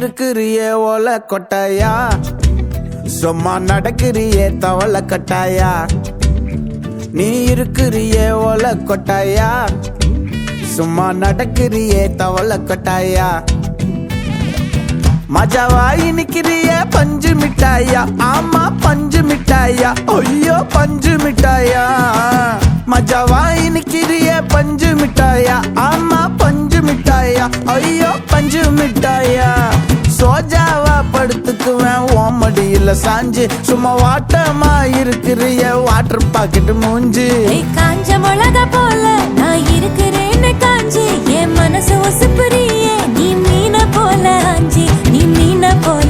இருக்கிறியே ஓலை கொட்டாயா, சும்மா நடக்கிறியே தவளை கட்டாயா. நீ இருக்கிறியே ஓலை கொட்டாயா, சும்மா நடக்கிறியே தவளை கட்டாயா. மஜாவாய் நிக்கிறிய பஞ்சு மிட்டாயா, ஆமா பஞ்சு மிட்டாயா, ஐயோ பஞ்சு மிட்டாயா. மஜாவாய் நிக்கிறிய பஞ்சு மிட்டாயா, ஆமா பஞ்சு மிட்டாயா, ஐயோ பஞ்சு மிட்டாயா. சோஜாவா படுத்துக்குவேன் ஓமடியில சாஞ்சு, சும்மா வாட்டமா இருக்கிறிய வாட்டர் பாக்கெட் மூஞ்சி. காஞ்ச மிளகா போல நான் இருக்கிறேன்னு காஞ்சி, என் மனசு உசுப்புறியே நீ மீன போல ஆஞ்சி, நீ மீன போல